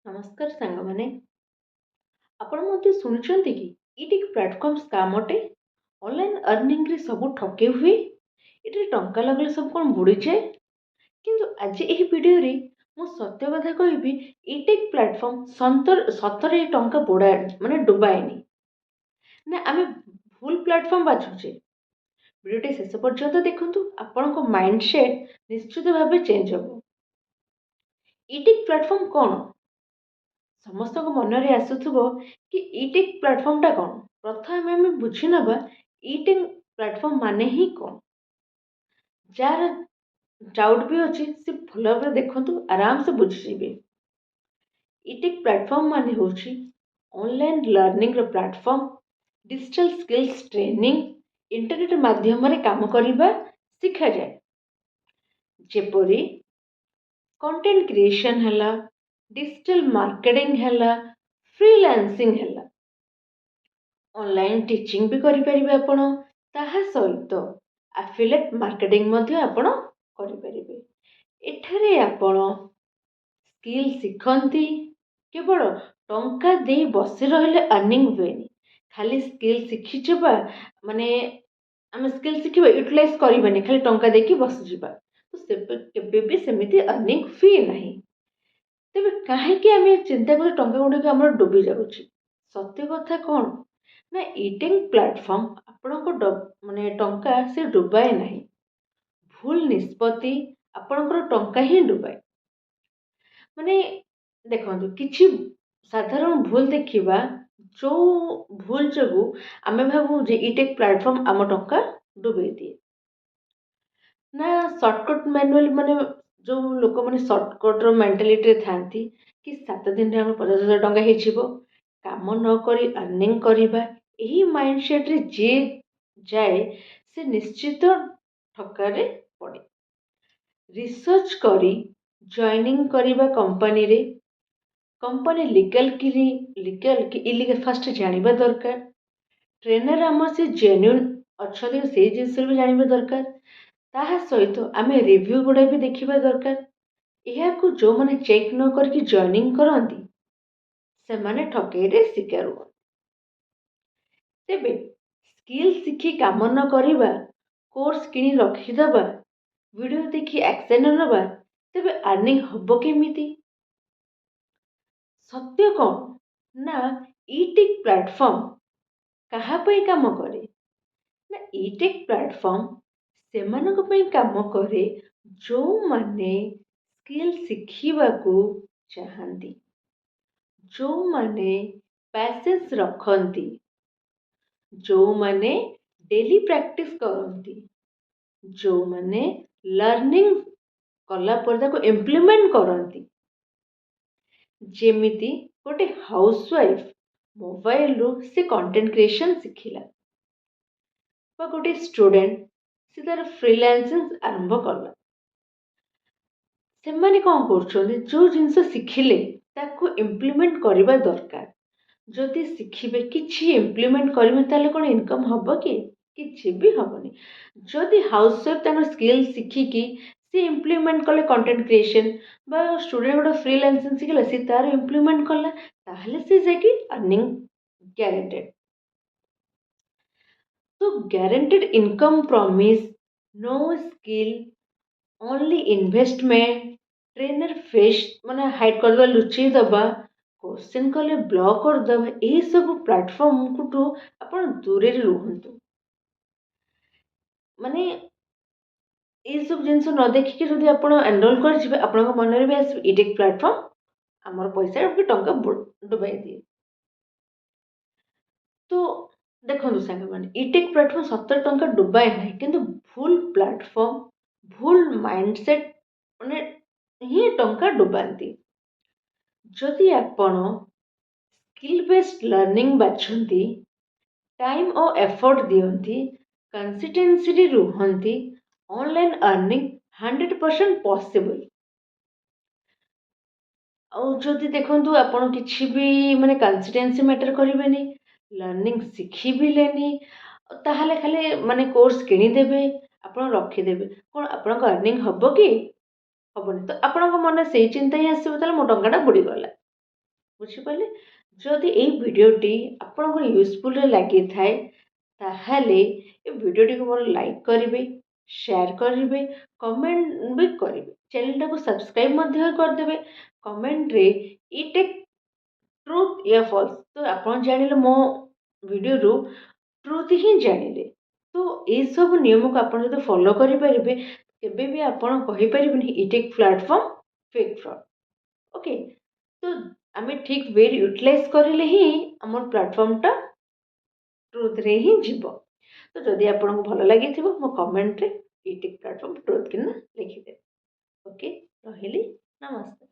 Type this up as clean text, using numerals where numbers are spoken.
ନମସ୍କାର ସାଙ୍ଗମାନେ। ଆପଣ ମଧ୍ୟ ଶୁଣିଛନ୍ତି କି ଇଟିକ୍ ପ୍ଲାଟଫର୍ମ ସ୍କାମ୍ ଅଟେ। ଅନଲାଇନ୍ ଅର୍ନିଂରେ ସବୁ ଠକେଇ ହୁଏ। ଏଥିରେ ଟଙ୍କା ଲଗାଇଲେ ସବୁ କ'ଣ ବୁଡ଼ିଯାଏ। କିନ୍ତୁ ଆଜି ଏହି ଭିଡ଼ିଓରେ ମୁଁ ସତ୍ୟ କଥା କହିବି, ଇଟିକ୍ ପ୍ଲାଟଫର୍ମ ସତରେ ଟଙ୍କା ଡୁବାଏନି। ନା ଆମେ ଭୁଲ ପ୍ଲାଟଫର୍ମ ବାଛୁଛେ। ଭିଡ଼ିଓଟି ଶେଷ ପର୍ଯ୍ୟନ୍ତ ଦେଖନ୍ତୁ, ଆପଣଙ୍କ ମାଇଣ୍ଡ ସେଟ୍ ନିଶ୍ଚିତ ଭାବେ ଚେଞ୍ଜ ହେବ। ଇଟିକ୍ ପ୍ଲାଟଫର୍ମ କ'ଣ? ସମସ୍ତଙ୍କ ମନରେ ଆସୁଥିବ କି ଇଟିକ୍ ପ୍ଲାଟଫର୍ମଟା କ'ଣ? ପ୍ରଥମେ ଆମେ ବୁଝିନେବା ଇଟିକ୍ ପ୍ଲାଟଫର୍ମ ମାନେ ହିଁ କ'ଣ। ଯାହାର ଡାଉଟ୍ ବି ଅଛି ସେ ଭଲ ଭାବରେ ଦେଖନ୍ତୁ, ଆରାମସେ ବୁଝିଯିବେ। ଇଟିକ୍ ପ୍ଲାଟଫର୍ମ ମାନେ ହେଉଛି ଅନଲାଇନ୍ ଲର୍ଣ୍ଣିଂର platform. Digital skills training, internet ମାଧ୍ୟମରେ କାମ କରିବା ଶିଖାଯାଏ। ଯେପରି କଣ୍ଟେଣ୍ଟ କ୍ରିଏସନ୍ ହେଲା, डिजिटल मार्केटिंग है, फ्रीलांसिंग है, ऑनलाइन टीचिंग भी करें आपण, ताहा सहित एफिलिएट मार्केटिंग आपण करें। एठारे आपण स्किल शिखती। केवल टंका दे बसी रहिले अर्निंग हुएनी। खाली स्किल शिखिबा माने आम स्किल शिखा यूटिलाइज करबानी, खाली टंका देकी बसीजा तो केबे भी सेमिति अर्निंग हुए नहीं। तेबे काहेकि आमे चिंता कर टंका गुड़िक आम डूबी जाऊँगी। सत्य कथा कौन ना, इटिंग प्लाटफर्म आपण माने टंका से डुबाए नहीं। भूल निष्पत्ति आपणकर टंका ही डुबाए। माने देखो किसी साधारण भूल देखा, जो भूल जो आमे भावु जे इटेक प्लाटफर्म आम टंका डुबे दिए ना। सर्टकट मैनुअल माने जो लोक मैंने सर्टकट्र मेन्टालीटी था कि 7 दिन में 50,000 टंका हो कम न करी अर्निंग करवा, यही माइंडसेट रे जे जाए से निश्चित ठकारे पड़े। रिसर्च करी जॉइनिंग करवा कंपनी रे, कंपनी लीगल कि इलीगल फर्स्ट जानवा दरकार। ट्रेनर आम से जेन्युइन अच्छा से जिस भी जानवा दरकार। ताहा सहित आम रिव्यू गुड़ा भी देखा दरकार। यह जो मैंने चेक न करके जॉइनिंग करती से माने ठकेईरे शिकार हुआ। तेबे स्किल शिखी काम न करवा, कोर्स किनी रखीदबा, वीडियो देखी एक्शन नवा, तेबे अर्निंग हम केमिति? सत्य कौन ना, इटिक प्लाटफर्म कहा काम करे ना, इटेक प्लाटफर्म से मानक पई काम करे जो माने स्किल शिखिबा को चाहती, जो माने पैसेंस रखती, जो माने डेली प्रैक्टिस करती, जो माने लर्निंग कला पर ताको इम्प्लीमेंट करती। जेमिति गोटे हाउसवाइफ मोबाइल रू से कंटेंट क्रिएशन शिखिला, बा गोटे स्टूडेंट से तार फ्रीलांसिंग आरंभ कला। से माने कौन कर जो जिनस शिखिले ताको इम्प्लीमेंट करवा दरकार। जदि शिखिबे किछि इम्प्लीमेंट करेंगे ताले कौन इनकम हम कि किछि भी हेनी। जदि हाउसवाइफ तार स्किल शिखिकी सी इम्प्लीमेंट कले कंटेंट क्रिएशन बा स्टूडेंट गोटे फ्रीलांसिंग शिखला सी तार इम्प्लीमेंट कला, ताहले सी जाकि अर्निंग ग्यारेंटेड। तो guaranteed income promise, no skill only investment, trainer face माने हाइड करदे लुचेई दबा, क्वेश्चन कले ब्लॉक करदबा, यही सब प्लेटफॉर्म को आपण दूरे रुहतु। माने ये सब जिनस न देखिए जब आप एनरोल कर आप मन में भी आस इटेक प्लाटफर्म आमर पैसा टंका डुबाई दिए। तो देखो सांग मैंने इटेक प्लाटफर्म 70 टंका डुबाए ना, किंतु भूल प्लाटफर्म भूल माइंडसेट माने ही टंका डुबाती। जदि आपण स्किल बेस्ड लर्निंग बाछंती, टाइम और एफर्ट दियंती, कंसिस्टेंसी रुहंती, ऑनलाइन अर्निंग 100% पॉसिबल। जदि देखु आपण किसी भी माने कंसिस्टेंसी मैटर करेंगे, लर्निंग शिखी भी लेनी, ताहले खाली माने कोर्स किनीदेवे आपण रखीदेवे, कौन आपण अर्निंग हम कि हेनी। तो आपण मन से चिंता ही आसो, मो टंका बुड़ीगला। ବୁଝିପାରିଲେ? ଯଦି ଏଇ ଭିଡ଼ିଓଟି ଆପଣଙ୍କର ୟୁଜଫୁଲ୍ରେ ଲାଗିଥାଏ ତାହେଲେ ଏ ଭିଡ଼ିଓଟିକୁ ମୋର ଲାଇକ୍ କରିବେ, ସେୟାର କରିବେ, କମେଣ୍ଟ ବି କରିବେ, ଚ୍ୟାନେଲଟାକୁ ସବସ୍କ୍ରାଇବ୍ ମଧ୍ୟ କରିଦେବେ। କମେଣ୍ଟରେ ଇଟେକ୍ ଟ୍ରୁଥ୍ ୟା ଫଲ୍ସ ତ ଆପଣ ଜାଣିଲେ ମୋ ଭିଡ଼ିଓରୁ ଟ୍ରୁଥ୍ ହିଁ ଜାଣିଲେ। ତ ଏସବୁ ନିୟମକୁ ଆପଣ ଯଦି ଫଲୋ କରିପାରିବେ କେବେ ବି ଆପଣ କହିପାରିବେନି ଇଟେକ୍ ପ୍ଲାଟଫର୍ମ ଫେକ୍ ଫ୍ରଡ୍। ଓକେ, ତ ଆମେ ଠିକ୍ ୱେରେ ୟୁଟିଲାଇଜ୍ କରିଲେ ହିଁ ଆମର ପ୍ଲାଟଫର୍ମଟା ଟ୍ରୁଥ୍ରେ ହିଁ ଯିବ। ତ ଯଦି ଆପଣଙ୍କୁ ଭଲ ଲାଗିଥିବ ମୋ କମେଣ୍ଟରେ ଇଟେକ୍ ପ୍ଲାଟଫର୍ମ ଟ୍ରୁଥ୍ କିନା ଲେଖିଦେବେ। ଓକେ, ରହିଲି, ନମସ୍କାର।